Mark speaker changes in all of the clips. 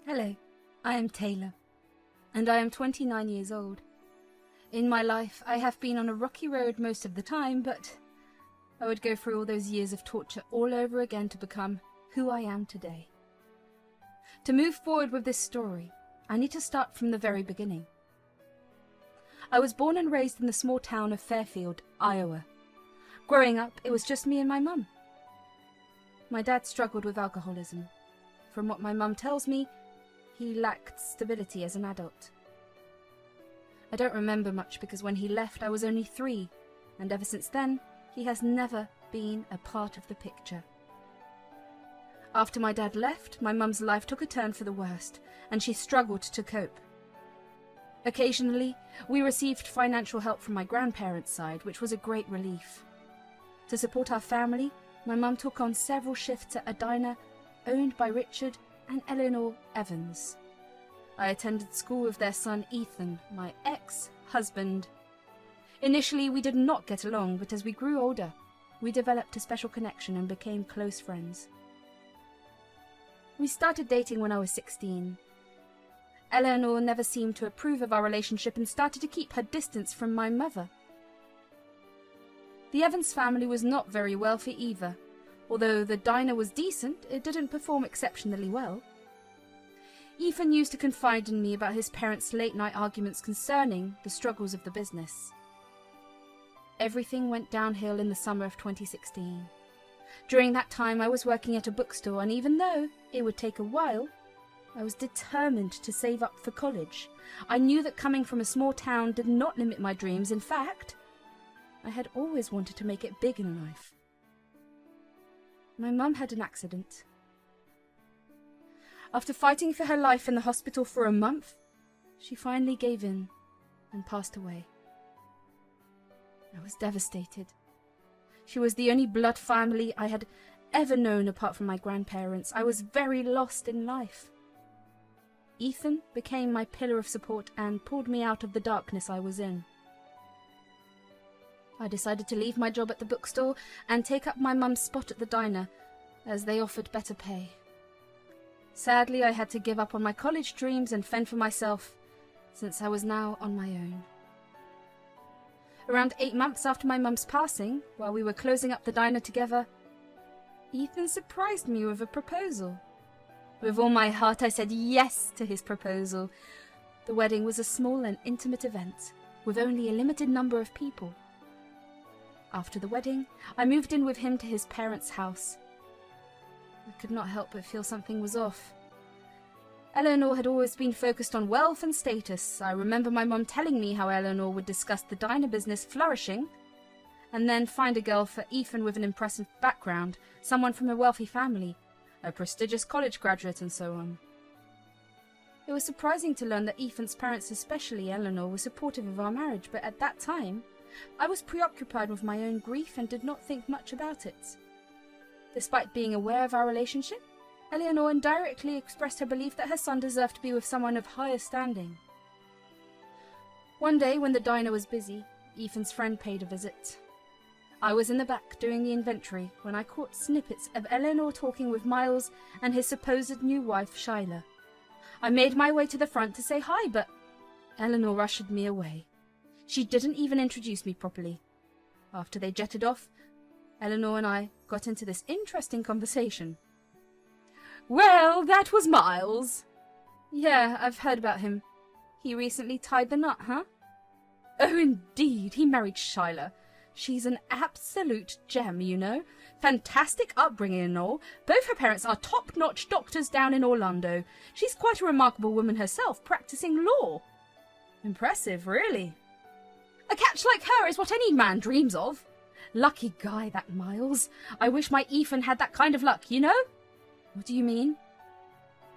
Speaker 1: Hello, I am Taylor, and I am 29 years old. In my life, I have been on a rocky road most of the time, but I would go through all those years of torture all over again to become who I am today. To move forward with this story, I need to start from the very beginning. I was born and raised in the small town of Fairfield, Iowa. Growing up, it was just me and my mum. My dad struggled with alcoholism. From what my mum tells me, he lacked stability as an adult. I don't remember much because when he left I was only 3, and ever since then he has never been a part of the picture. After my dad left, my mum's life took a turn for the worst, and she struggled to cope. Occasionally, we received financial help from my grandparents' side, which was a great relief. To support our family, my mum took on several shifts at a diner owned by Richard and Eleanor Evans. I attended school with their son Ethan, my ex-husband. Initially, we did not get along, but as we grew older, we developed a special connection and became close friends. We started dating when I was 16. Eleanor never seemed to approve of our relationship and started to keep her distance from my mother. The Evans family was not very wealthy either. Although the diner was decent, it didn't perform exceptionally well. Ethan used to confide in me about his parents' late-night arguments concerning the struggles of the business. Everything went downhill in the summer of 2016. During that time, I was working at a bookstore, and even though it would take a while, I was determined to save up for college. I knew that coming from a small town did not limit my dreams. In fact, I had always wanted to make it big in life. My mum had an accident. After fighting for her life in the hospital for a month, she finally gave in and passed away. I was devastated. She was the only blood family I had ever known apart from my grandparents. I was very lost in life. Ethan became my pillar of support and pulled me out of the darkness I was in. I decided to leave my job at the bookstore and take up my mum's spot at the diner, as they offered better pay. Sadly, I had to give up on my college dreams and fend for myself, since I was now on my own. Around 8 months after my mum's passing, while we were closing up the diner together, Ethan surprised me with a proposal. With all my heart, I said yes to his proposal. The wedding was a small and intimate event, with only a limited number of people. After the wedding, I moved in with him to his parents' house. I could not help but feel something was off. Eleanor had always been focused on wealth and status. I remember my mum telling me how Eleanor would discuss the diner business flourishing, and then find a girl for Ethan with an impressive background, someone from a wealthy family, a prestigious college graduate, and so on. It was surprising to learn that Ethan's parents, especially Eleanor, were supportive of our marriage, but at that time, I was preoccupied with my own grief and did not think much about it. Despite being aware of our relationship, Eleanor indirectly expressed her belief that her son deserved to be with someone of higher standing. One day, when the diner was busy, Ethan's friend paid a visit. I was in the back doing the inventory when I caught snippets of Eleanor talking with Miles and his supposed new wife, Shyla. I made my way to the front to say hi, but Eleanor ushered me away. She didn't even introduce me properly. After they jetted off, Eleanor and I got into this interesting conversation. "Well, that was Miles." "Yeah, I've heard about him. He recently tied the knot, huh?" "Oh, indeed. He married Shyla. She's an absolute gem, you know. Fantastic upbringing and all. Both her parents are top-notch doctors down in Orlando. She's quite a remarkable woman herself, practicing law." "Impressive, really." "A catch like her is what any man dreams of. Lucky guy, that Miles. I wish my Ethan had that kind of luck, you know?" "What do you mean?"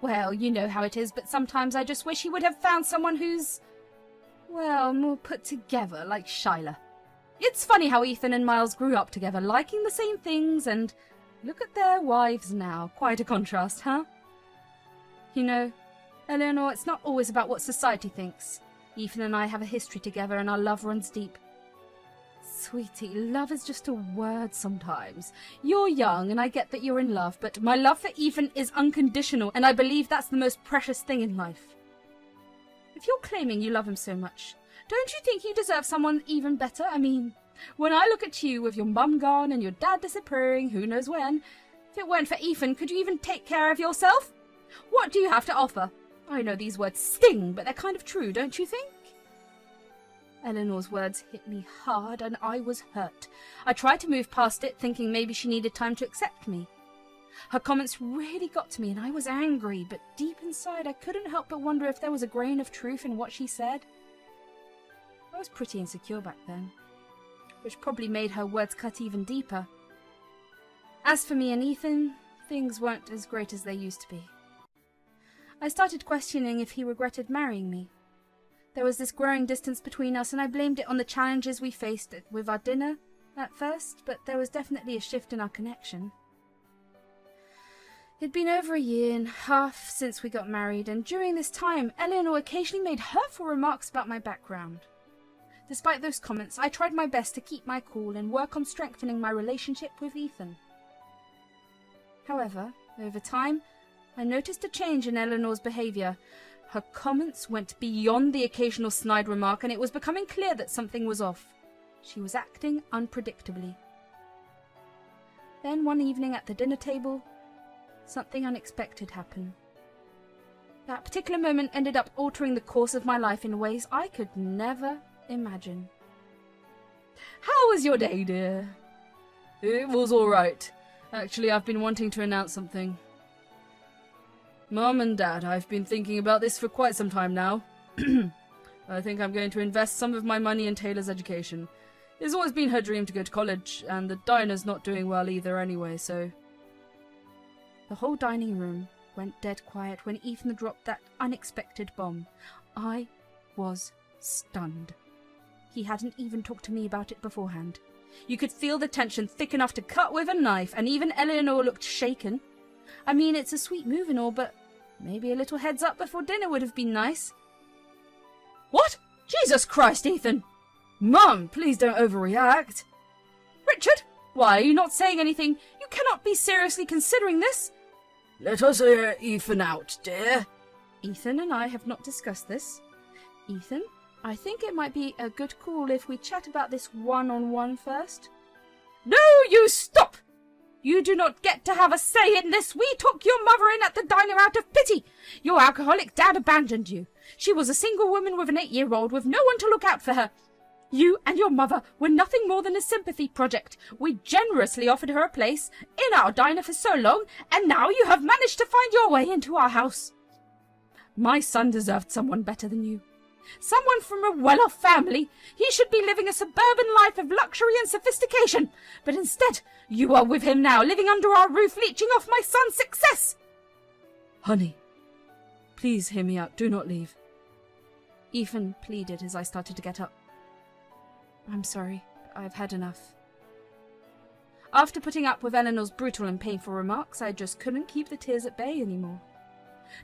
Speaker 1: "Well, you know how it is, but sometimes I just wish he would have found someone who's, well, more put together, like Shyla. It's funny how Ethan and Miles grew up together, liking the same things, and look at their wives now. Quite a contrast, huh?" "You know, Eleanor, it's not always about what society thinks. Ethan and I have a history together, and our love runs deep." Sweetie, love is just a word sometimes. You're young, and I get that you're in love, but my love for Ethan is unconditional, and I believe that's the most precious thing in life. If you're claiming you love him so much, don't you think you deserve someone even better? I mean, when I look at you with your mum gone and your dad disappearing, who knows when, if it weren't for Ethan, could you even take care of yourself? What do you have to offer? I know these words sting, but they're kind of true, don't you think? Eleanor's words hit me hard, and I was hurt. I tried to move past it, thinking maybe she needed time to accept me. Her comments really got to me, and I was angry, but deep inside I couldn't help but wonder if there was a grain of truth in what she said. I was pretty insecure back then, which probably made her words cut even deeper. As for me and Ethan, things weren't as great as they used to be. I started questioning if he regretted marrying me. There was this growing distance between us, and I blamed it on the challenges we faced with our dinner at first, but there was definitely a shift in our connection. It'd been over a year and a half since we got married, and during this time, Eleanor occasionally made hurtful remarks about my background. Despite those comments, I tried my best to keep my cool and work on strengthening my relationship with Ethan. However, over time, I noticed a change in Eleanor's behaviour. Her comments went beyond the occasional snide remark, and it was becoming clear that something was off. She was acting unpredictably. Then one evening at the dinner table, something unexpected happened. That particular moment ended up altering the course of my life in ways I could never imagine.
Speaker 2: How was your day, dear? It was all right. Actually, I've been wanting to announce something. Mum and Dad, I've been thinking about this for quite some time now. I think I'm going to invest some of my money in Taylor's education. It's always been her dream to go to college, and the diner's not doing well either anyway, so...
Speaker 1: The whole dining room went dead quiet when Ethan dropped that unexpected bomb. I was stunned. He hadn't even talked to me about it beforehand. You could feel the tension thick enough to cut with a knife, and even Eleanor looked shaken. I mean, it's a sweet move and all, but maybe a little heads up before dinner would have been nice.
Speaker 2: What? Jesus Christ, Ethan! Mum, please don't overreact.
Speaker 1: Richard, why are you not saying anything? You cannot be seriously considering this.
Speaker 2: Let us hear Ethan out, dear.
Speaker 1: Ethan and I have not discussed this. Ethan, I think it might be a good call if we chat about this one-on-one first.
Speaker 2: No, you stop!
Speaker 1: You do not get to have a say in this. We took your mother in at the diner out of pity. Your alcoholic dad abandoned you. She was a single woman with an 8-year-old with no one to look out for her. You and your mother were nothing more than a sympathy project. We generously offered her a place in our diner for so long, and now you have managed to find your way into our house. My son deserved someone better than you. Someone from a well-off family. He should be living a suburban life of luxury and sophistication. But instead, you are with him now, living under our roof, leeching off my son's success.
Speaker 2: Honey, please hear me out. Do not leave.
Speaker 1: Ethan pleaded as I started to get up. I'm sorry. I've had enough. After putting up with Eleanor's brutal and painful remarks, I just couldn't keep the tears at bay anymore.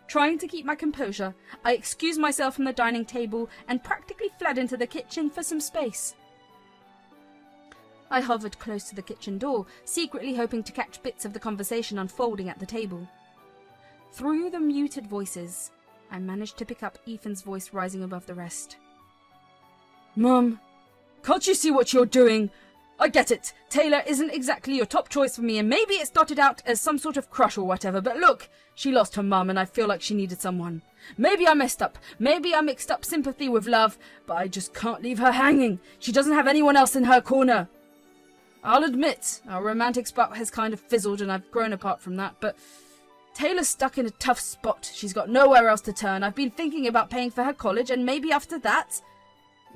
Speaker 1: Trying to keep my composure, I excused myself from the dining table and practically fled into the kitchen for some space. I hovered close to the kitchen door, secretly hoping to catch bits of the conversation unfolding at the table. Through the muted voices, I managed to pick up Ethan's voice rising above the rest.
Speaker 2: Mum, can't you see what you're doing? I get it. Taylor isn't exactly your top choice for me, and maybe it started out as some sort of crush or whatever, but look, she lost her mum and I feel like she needed someone. Maybe I messed up. Maybe I mixed up sympathy with love, but I just can't leave her hanging. She doesn't have anyone else in her corner. I'll admit, our romantic spark has kind of fizzled and I've grown apart from that, but Taylor's stuck in a tough spot. She's got nowhere else to turn. I've been thinking about paying for her college, and maybe after that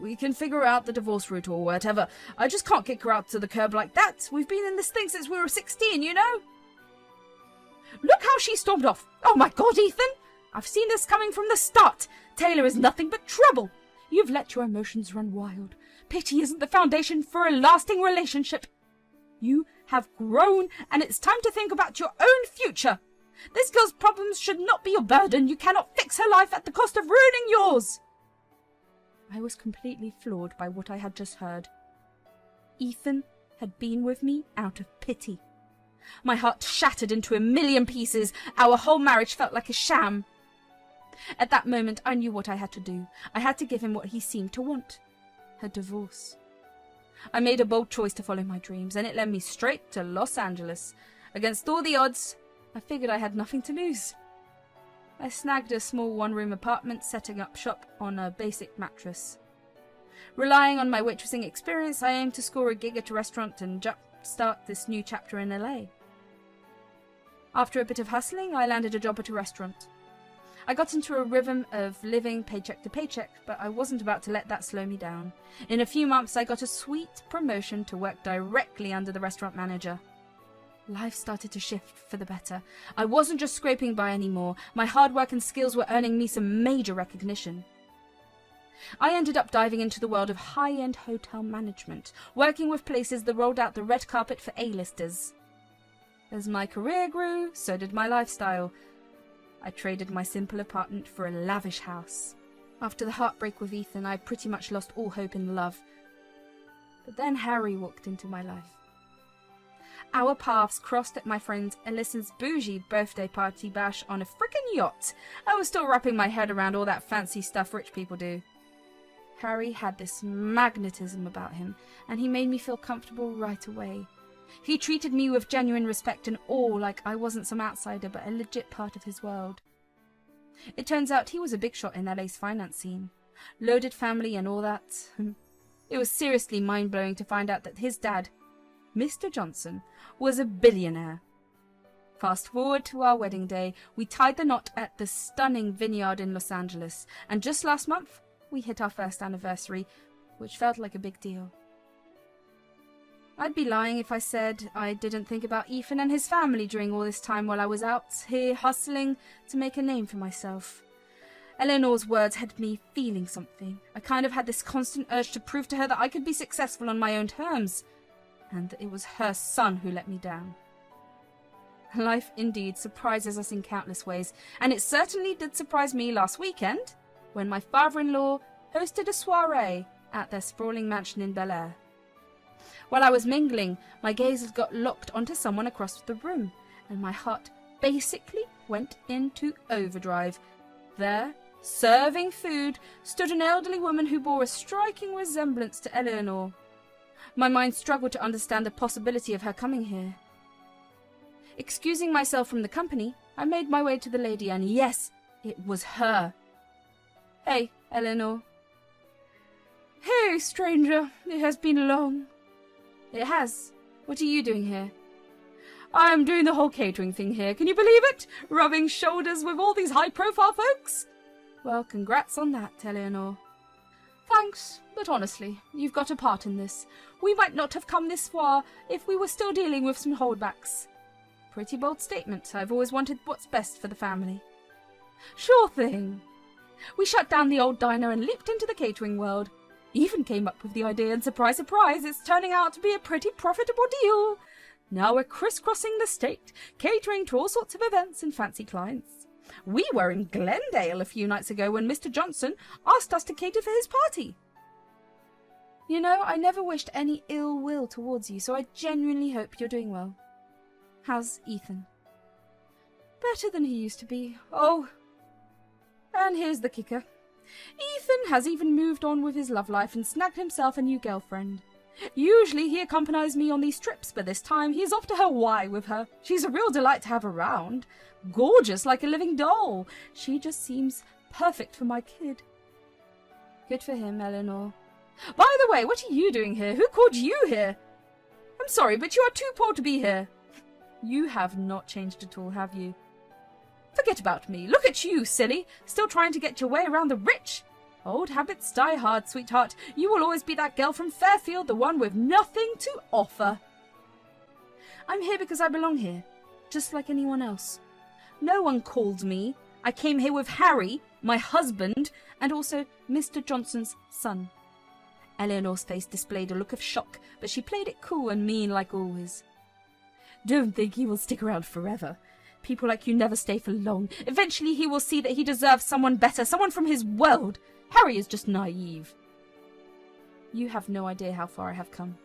Speaker 2: we can figure out the divorce route or whatever. I just can't kick her out to the curb like that. We've been in this thing since we were 16, you know?
Speaker 1: Look how she stormed off. Oh my God, Ethan! I've seen this coming from the start. Taylor is nothing but trouble. You've let your emotions run wild. Pity isn't the foundation for a lasting relationship. You have grown, and it's time to think about your own future. This girl's problems should not be your burden. You cannot fix her life at the cost of ruining yours. I was completely floored by what I had just heard. Ethan had been with me out of pity. My heart shattered into a million pieces. Our whole marriage felt like a sham. At that moment, I knew what I had to do. I had to give him what he seemed to want: a divorce. I made a bold choice to follow my dreams, and it led me straight to Los Angeles. Against all the odds, I figured I had nothing to lose. I snagged a small one-room apartment, setting up shop on a basic mattress. Relying on my waitressing experience, I aimed to score a gig at a restaurant and jumpstart this new chapter in LA. After a bit of hustling, I landed a job at a restaurant. I got into a rhythm of living paycheck to paycheck, but I wasn't about to let that slow me down. In a few months, I got a sweet promotion to work directly under the restaurant manager. Life started to shift for the better. I wasn't just scraping by anymore. My hard work and skills were earning me some major recognition. I ended up diving into the world of high-end hotel management, working with places that rolled out the red carpet for A-listers. As my career grew, so did my lifestyle. I traded my simple apartment for a lavish house. After the heartbreak with Ethan, I pretty much lost all hope in love. But then Harry walked into my life. Our paths crossed at my friend Alyssa's bougie birthday party bash on a frickin' yacht. I was still wrapping my head around all that fancy stuff rich people do. Harry had this magnetism about him, and he made me feel comfortable right away. He treated me with genuine respect and awe, like I wasn't some outsider but a legit part of his world. It turns out he was a big shot in LA's finance scene. Loaded family and all that. It was seriously mind-blowing to find out that his dad, Mr. Johnson, was a billionaire. Fast forward to our wedding day, we tied the knot at the stunning vineyard in Los Angeles, and just last month, we hit our first anniversary, which felt like a big deal. I'd be lying if I said I didn't think about Ethan and his family during all this time while I was out here hustling to make a name for myself. Eleanor's words had me feeling something. I kind of had this constant urge to prove to her that I could be successful on my own terms, and that it was her son who let me down. Life indeed surprises us in countless ways, and it certainly did surprise me last weekend when my father-in-law hosted a soiree at their sprawling mansion in Bel Air. While I was mingling, my gaze got locked onto someone across the room, and my heart basically went into overdrive. There, serving food, stood an elderly woman who bore a striking resemblance to Eleanor. My mind struggled to understand the possibility of her coming here. Excusing myself from the company, I made my way to the lady, and yes, it was her. "Hey, Eleanor." "Hey, stranger. It has been long." "It has. What are you doing here?" "I'm doing the whole catering thing here. Can you believe it? Rubbing shoulders with all these high-profile folks." "Well, congrats on that, Eleanor." "Thanks, but honestly, you've got a part in this. We might not have come this far if we were still dealing with some holdbacks." "Pretty bold statement. I've always wanted what's best for the family." "Sure thing." We shut down the old diner and leaped into the catering world. Even came up with the idea, and surprise, surprise, it's turning out to be a pretty profitable deal. Now we're crisscrossing the state, catering to all sorts of events and fancy clients. We were in Glendale a few nights ago when Mr. Johnson asked us to cater for his party. You know, I never wished any ill will towards you, so I genuinely hope you're doing well. How's Ethan? Better than he used to be. Oh, and here's the kicker. Ethan has even moved on with his love life and snagged himself a new girlfriend. Usually he accompanies me on these trips, but this time he's off to Hawaii with her. She's a real delight to have around. Gorgeous like a living doll. She just seems perfect for my kid. Good for him, Eleanor. By the way, what are you doing here? Who called you here? I'm sorry, but you are too poor to be here. You have not changed at all, have you? Forget about me. Look at you, silly. Still trying to get your way around the rich. Old habits die hard, sweetheart. You will always be that girl from Fairfield, the one with nothing to offer. I'm here because I belong here, just like anyone else. No one called me. I came here with Harry, my husband, and also Mr. Johnson's son. Eleanor's face displayed a look of shock, but she played it cool and mean like always. Don't think he will stick around forever. People like you never stay for long. Eventually he will see that he deserves someone better, someone from his world. Harry is just naive. You have no idea how far I have come.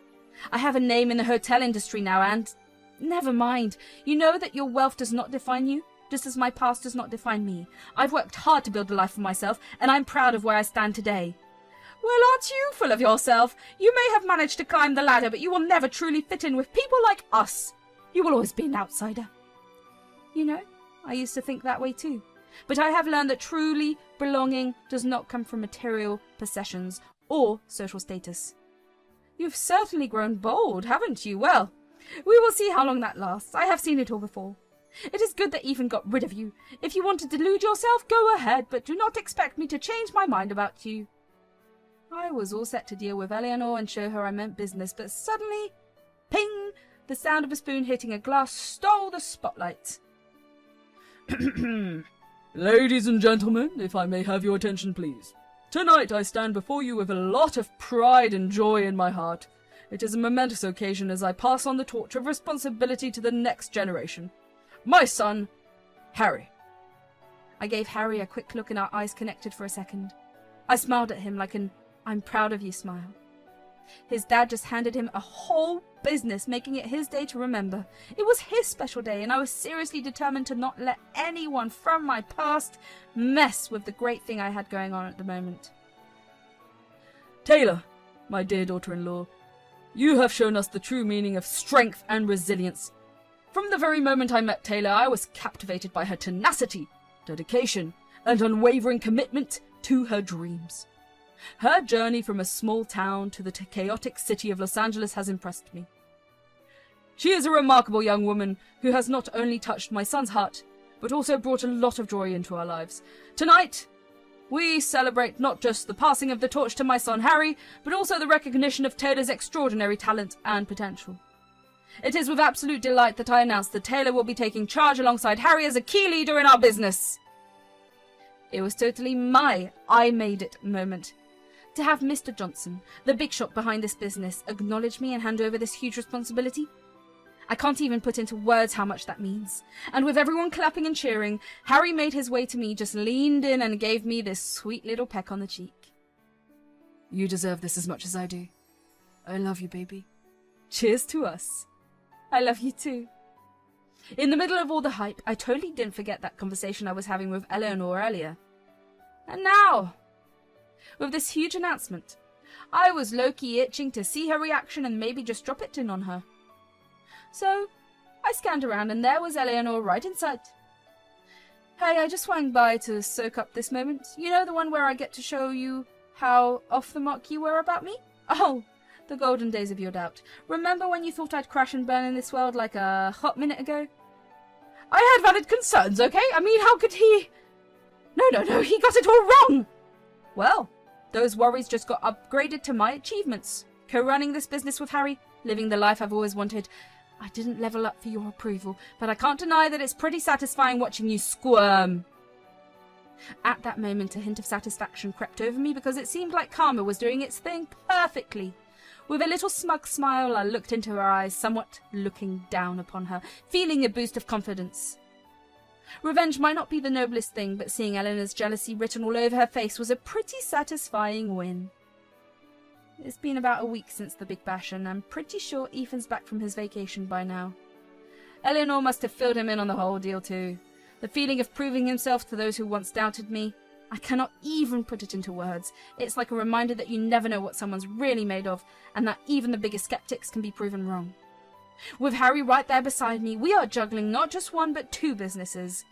Speaker 2: I have a name in the hotel industry now, and... Never mind. You know that your wealth does not define you, just as my past does not define me. I've worked hard to build a life for myself, and I'm proud of where I stand today. Well, aren't you full of yourself? You may have managed to climb the ladder, but you will never truly fit in with people like us. You will always be an outsider. You know, I used to think that way too. But I have learned that truly belonging does not come from material possessions or social status. You've certainly grown bold, haven't you? Well, we will see how long that lasts. I have seen it all before. It is good that Ethan got rid of you. If you want to delude yourself, go ahead, but do not expect me to change my mind about you. I was all set to deal with Eleanor and show her I meant business, but suddenly, ping, the sound of a spoon hitting a glass stole the spotlight. Ladies and gentlemen, if I may have your attention, please. Tonight I stand before you with a lot of pride and joy in my heart. It is a momentous occasion as I pass on the torch of responsibility to the next generation. My son, Harry. I gave Harry a quick look and our eyes connected for a second. I smiled at him like an "I'm proud of you" smile. His dad just handed him a whole business, making it his day to remember. It was his special day, and I was seriously determined to not let anyone from my past mess with the great thing I had going on at the moment. Taylor, my dear daughter-in-law, you have shown us the true meaning of strength and resilience. From the very moment I met Taylor, I was captivated by her tenacity, dedication, and unwavering commitment to her dreams. Her journey from a small town to the chaotic city of Los Angeles has impressed me. She is a remarkable young woman who has not only touched my son's heart, but also brought a lot of joy into our lives. Tonight, we celebrate not just the passing of the torch to my son Harry, but also the recognition of Taylor's extraordinary talent and potential. It is with absolute delight that I announce that Taylor will be taking charge alongside Harry as a key leader in our business. It was totally my I made it moment. To have Mr. Johnson, the big shot behind this business, acknowledge me and hand over this huge responsibility. I can't even put into words how much that means. And with everyone clapping and cheering, Harry made his way to me, just leaned in and gave me this sweet little peck on the cheek. You deserve this as much as I do. I love you, baby. Cheers to us. I love you too. In the middle of all the hype, I totally didn't forget that conversation I was having with Eleanor earlier. And now, with this huge announcement, I was low-key itching to see her reaction and maybe just drop it in on her. So, I scanned around and there was Eleanor right in sight. Hey, I just swung by to soak up this moment. You know, the one where I get to show you how off the mark you were about me? Oh, the golden days of your doubt. Remember when you thought I'd crash and burn in this world like a hot minute ago? I had valid concerns, okay? I mean, how could he... No, he got it all wrong! Well, those worries just got upgraded to my achievements. Co-running this business with Harry, living the life I've always wanted. I didn't level up for your approval, but I can't deny that it's pretty satisfying watching you squirm. At that moment, a hint of satisfaction crept over me because it seemed like karma was doing its thing perfectly. With a little smug smile, I looked into her eyes, somewhat looking down upon her, feeling a boost of confidence. Revenge might not be the noblest thing, but seeing Eleanor's jealousy written all over her face was a pretty satisfying win. It's been about a week since the Big Bash, and I'm pretty sure Ethan's back from his vacation by now. Eleanor must have filled him in on the whole deal too. The feeling of proving himself to those who once doubted me, I cannot even put it into words. It's like a reminder that you never know what someone's really made of, and that even the biggest skeptics can be proven wrong. With Harry right there beside me, we are juggling not just one but two businesses.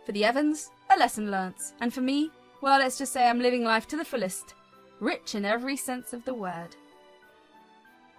Speaker 2: For the Evans, a lesson learnt, and for me, well, let's just say I'm living life to the fullest. Rich in every sense of the word.